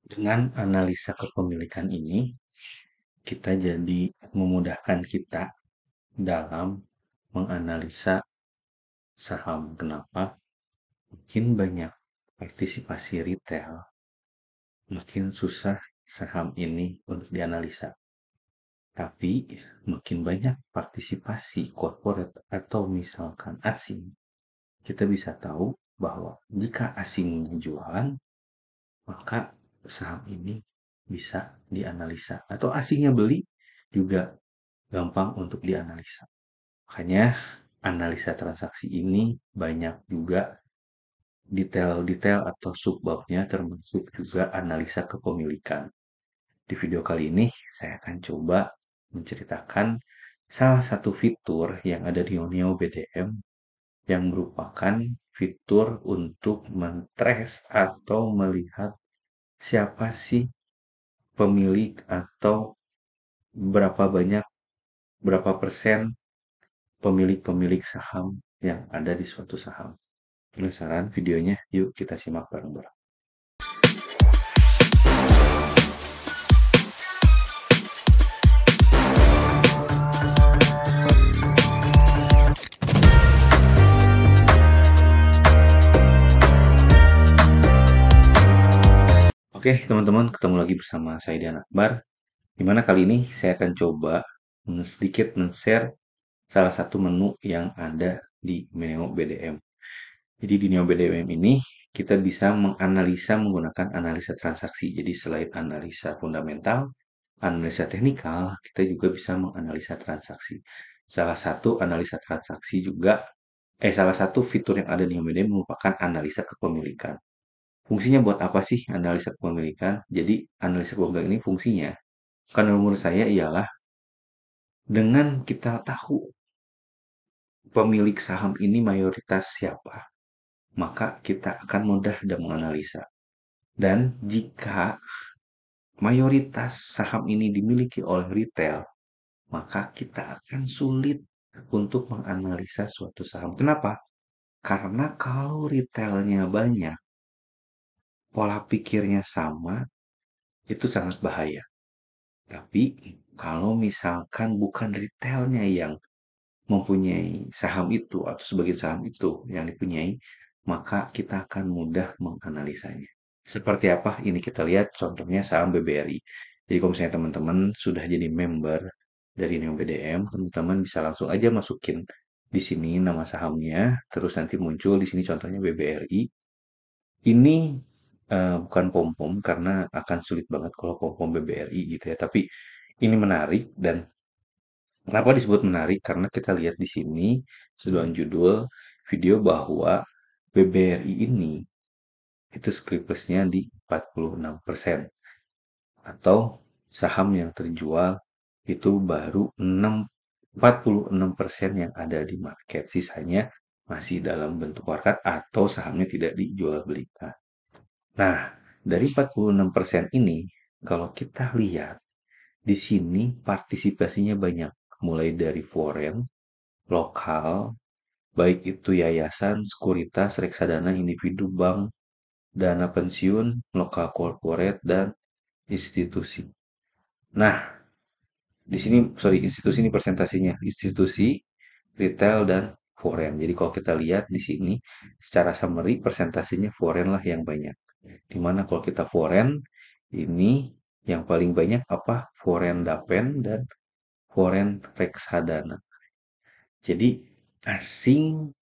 Dengan analisa kepemilikan ini, kita jadi memudahkan kita dalam menganalisa saham. Kenapa? Makin banyak partisipasi retail, makin susah saham ini untuk dianalisa. Tapi makin banyak partisipasi corporate atau misalkan asing, kita bisa tahu bahwa jika asingnya jualan, maka saham ini bisa dianalisa. Atau asingnya beli juga gampang untuk dianalisa. Makanya analisa transaksi ini banyak juga detail-detail atau subbabnya termasuk juga analisa kepemilikan. Di video kali ini saya akan coba menceritakan salah satu fitur yang ada di Neo BDM yang merupakan fitur untuk mentrace atau melihat siapa sih pemilik atau berapa banyak, berapa persen pemilik-pemilik saham yang ada di suatu saham. Penasaran videonya? Yuk kita simak bareng-bareng. Oke, teman-teman, ketemu lagi bersama saya Dian Akbar. Dimana kali ini saya akan coba sedikit men-share salah satu menu yang ada di Neo BDM. Jadi di Neo BDM ini kita bisa menganalisa menggunakan analisa transaksi. Jadi selain analisa fundamental, analisa teknikal, kita juga bisa menganalisa transaksi. Salah satu analisa transaksi juga, salah satu fitur yang ada di Neo BDM merupakan analisa kepemilikan. Fungsinya buat apa sih analisa kepemilikan? Jadi analisa kepemilikan ini fungsinya, kalau menurut saya ialah dengan kita tahu pemilik saham ini mayoritas siapa, maka kita akan mudah dan menganalisa. Dan jika mayoritas saham ini dimiliki oleh retail, maka kita akan sulit untuk menganalisa suatu saham. Kenapa? Karena kalau retailnya banyak, pola pikirnya sama, itu sangat bahaya. Tapi kalau misalkan bukan retailnya yang mempunyai saham itu atau sebagian saham itu yang dipunyai, maka kita akan mudah menganalisanya. Seperti apa? Ini kita lihat contohnya saham BBRI. Jadi kalau misalnya teman-teman sudah jadi member dari Neo BDM, teman-teman bisa langsung aja masukin di sini nama sahamnya, terus nanti muncul di sini contohnya BBRI. Ini bukan pom-pom karena akan sulit banget kalau pom-pom BBRI gitu ya. Tapi ini menarik dan kenapa disebut menarik? Karena kita lihat di sini sebuah judul video bahwa BBRI ini itu scriptless-nya di 46%. Atau saham yang terjual itu baru 46% yang ada di market. Sisanya masih dalam bentuk warkat atau sahamnya tidak dijual belikan. Nah, dari 46% ini, kalau kita lihat, di sini partisipasinya banyak. Mulai dari foreign, lokal, baik itu yayasan, sekuritas, reksadana, individu, bank, dana pensiun, lokal corporate, dan institusi. Nah, di sini, sorry, institusi ini presentasinya. Institusi, retail, dan foreign. Jadi kalau kita lihat di sini, secara summary, presentasinya foreign lah yang banyak. Dimana kalau kita foreign, ini yang paling banyak apa? Foreign dapen dan foreign reksadana. Jadi asing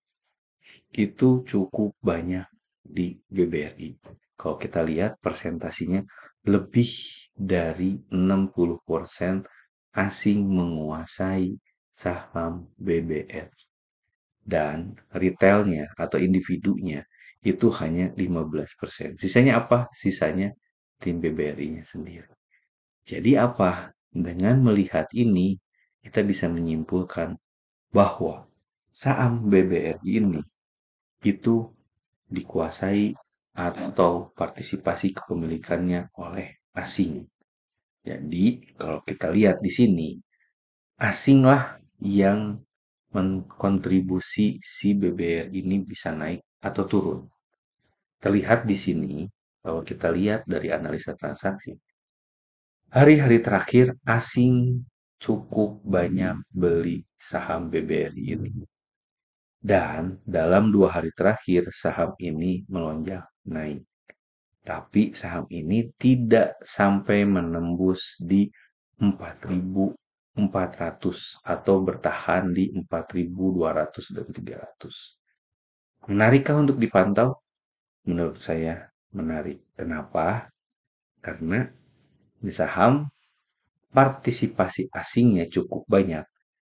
itu cukup banyak di BBRI. Kalau kita lihat persentasinya lebih dari 60% asing menguasai saham BBRI. Dan retailnya atau individunya itu hanya 15%. Sisanya apa? Sisanya tim BBRI-nya sendiri. Jadi apa? Dengan melihat ini, kita bisa menyimpulkan bahwa saham BBRI ini itu dikuasai atau partisipasi kepemilikannya oleh asing. Jadi, kalau kita lihat di sini, asinglah yang mengkontribusi si BBR ini bisa naik atau turun. Terlihat di sini, Kalau kita lihat dari analisa transaksi, hari-hari terakhir asing cukup banyak beli saham BBRI ini. Dan dalam 2 hari terakhir saham ini melonjak naik. Tapi saham ini tidak sampai menembus di 4.400 atau bertahan di 4.200 dan 300. Menarikkah untuk dipantau? Menurut saya menarik. Kenapa? Karena di saham partisipasi asingnya cukup banyak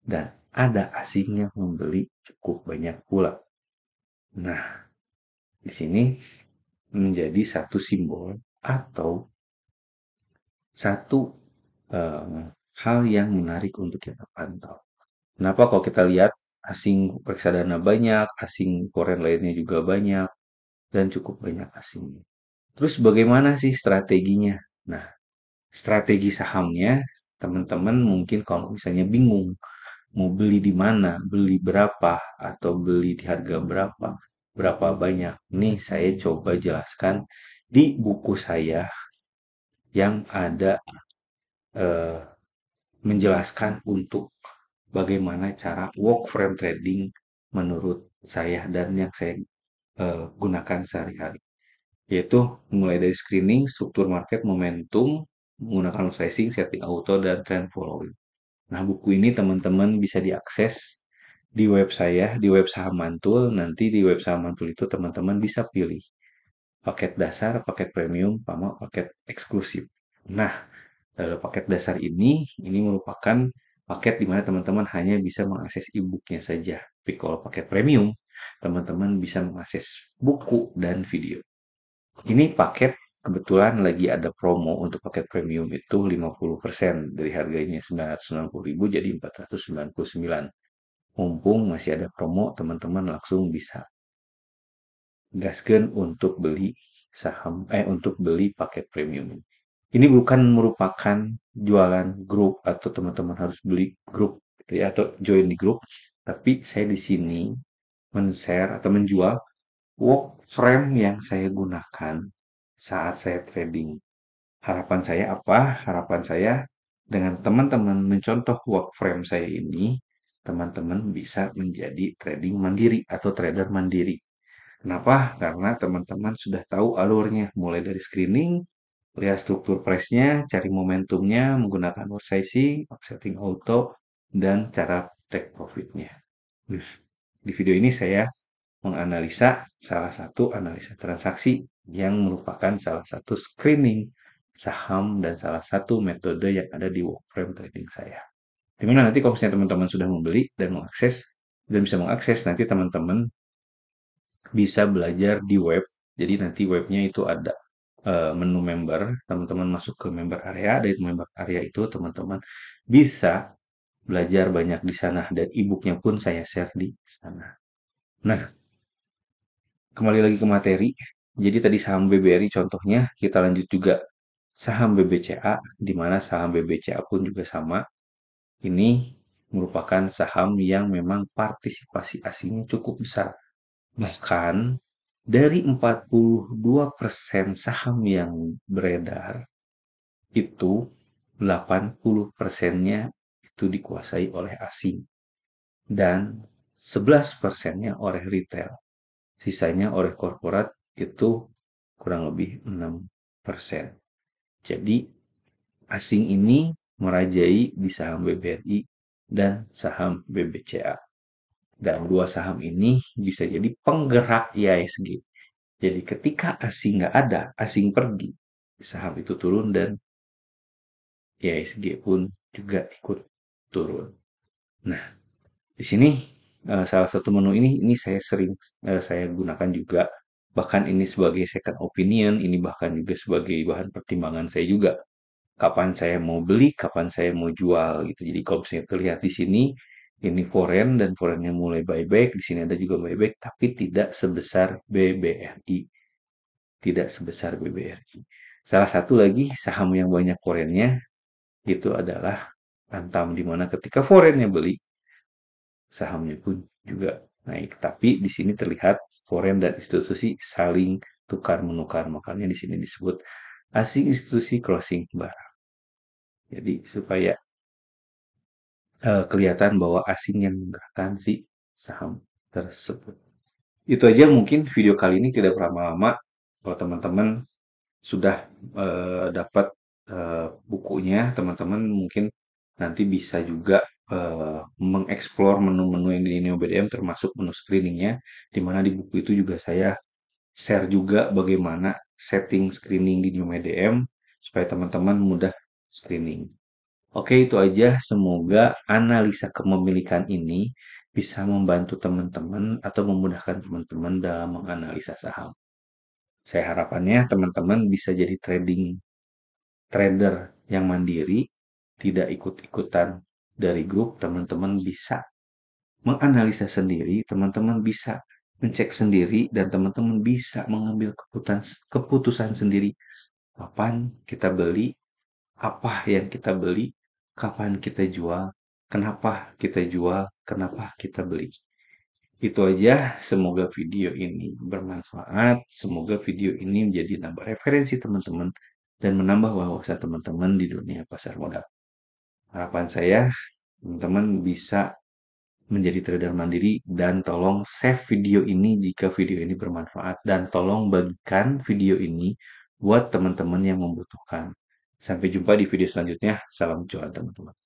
dan ada asing yang membeli cukup banyak pula. Nah, di sini menjadi satu simbol atau satu hal yang menarik untuk kita pantau. Kenapa kalau kita lihat asing reksadana banyak, asing foreign lainnya juga banyak, dan cukup banyak asingnya. Terus bagaimana sih strateginya? Nah, strategi sahamnya, teman-teman mungkin kalau misalnya bingung, mau beli di mana, beli berapa, atau beli di harga berapa, berapa banyak. Ini saya coba jelaskan di buku saya yang ada eh, menjelaskan untuk bagaimana cara work frame trading menurut saya dan yang saya gunakan sehari-hari. Yaitu mulai dari screening, struktur market, momentum, menggunakan sizing, setting auto, dan trend following. Nah, buku ini teman-teman bisa diakses di web saya, di web Saham Mantul. Nanti di web Saham Mantul itu teman-teman bisa pilih paket dasar, paket premium, sama paket eksklusif. Nah, paket dasar ini merupakan paket di mana teman-teman hanya bisa mengakses e-booknya saja. Tapi kalau paket premium, teman-teman bisa mengakses buku dan video. Ini paket kebetulan lagi ada promo untuk paket premium itu 50% dari harganya 990.000 jadi 499. Mumpung masih ada promo, teman-teman langsung bisa gaskeun untuk beli untuk beli paket premium. Ini bukan merupakan jualan grup atau teman-teman harus beli grup gitu ya, atau join di grup, tapi saya di sini men-share atau menjual work frame yang saya gunakan saat saya trading. Harapan saya apa? Harapan saya dengan teman-teman mencontoh work frame saya ini, teman-teman bisa menjadi trading mandiri atau trader mandiri. Kenapa? Karena teman-teman sudah tahu alurnya, mulai dari screening, lihat struktur price-nya, cari momentumnya, menggunakan order sizing, offsetting auto, dan cara take profit-nya. Di video ini saya menganalisa salah satu analisa transaksi yang merupakan salah satu screening saham dan salah satu metode yang ada di workframe trading saya. Dimana nanti kalau misalnya teman-teman sudah membeli dan mengakses dan bisa mengakses, nanti teman-teman bisa belajar di web. Jadi nanti webnya itu ada menu member, teman-teman masuk ke member area, dari member area itu teman-teman bisa belajar banyak di sana dan e-booknya pun saya share di sana. Nah, kembali lagi ke materi. Jadi tadi saham BBRI contohnya, kita lanjut juga saham BBCA, di mana saham BBCA pun juga sama. Ini merupakan saham yang memang partisipasi asingnya cukup besar. Bahkan dari 42% saham yang beredar, itu 80%-nya itu dikuasai oleh asing dan 11%-nya oleh retail. Sisanya oleh korporat itu kurang lebih 6%. Jadi asing ini merajai di saham BBRI dan saham BBCA. Dan dua saham ini bisa jadi penggerak IHSG. Jadi ketika asing nggak ada, asing pergi, saham itu turun dan IHSG pun juga ikut turun. Nah, di sini salah satu menu ini saya sering saya gunakan juga. Bahkan ini sebagai second opinion, ini bahkan juga sebagai bahan pertimbangan saya juga. Kapan saya mau beli, kapan saya mau jual gitu. Jadi kalau misalnya terlihat di sini, ini foreign dan foreignnya mulai buyback, di sini ada juga buyback, tapi tidak sebesar BBRI. Tidak sebesar BBRI. Salah satu lagi saham yang banyak foreignnya itu adalah Antam, di mana ketika foreignnya beli, sahamnya pun juga naik. Tapi di sini terlihat foreign dan institusi saling tukar menukar. Makanya di sini disebut asing institusi closing barang. Jadi supaya kelihatan bahwa asing yang menggerakkan si saham tersebut. Itu aja mungkin video kali ini tidak berlama-lama. Kalau teman-teman sudah dapat bukunya, teman-teman mungkin nanti bisa juga mengeksplor menu-menu yang di Neo BDM termasuk menu screeningnya, di mana di buku itu juga saya share juga bagaimana setting screening di Neo BDM supaya teman-teman mudah screening. Oke, itu aja. Semoga analisa kepemilikan ini bisa membantu teman-teman atau memudahkan teman-teman dalam menganalisa saham. Saya harapannya teman-teman bisa jadi trader yang mandiri, tidak ikut-ikutan dari grup, teman-teman bisa menganalisa sendiri, teman-teman bisa mencek sendiri, dan teman-teman bisa mengambil keputusan sendiri. Kapan kita beli, apa yang kita beli, kapan kita jual, kenapa kita jual, kenapa kita beli. Itu aja, semoga video ini bermanfaat, semoga video ini menjadi nambah referensi teman-teman dan menambah wawasan teman-teman di dunia pasar modal. Harapan saya, teman-teman bisa menjadi trader mandiri dan tolong save video ini jika video ini bermanfaat dan tolong bagikan video ini buat teman-teman yang membutuhkan. Sampai jumpa di video selanjutnya. Salam cuan teman-teman.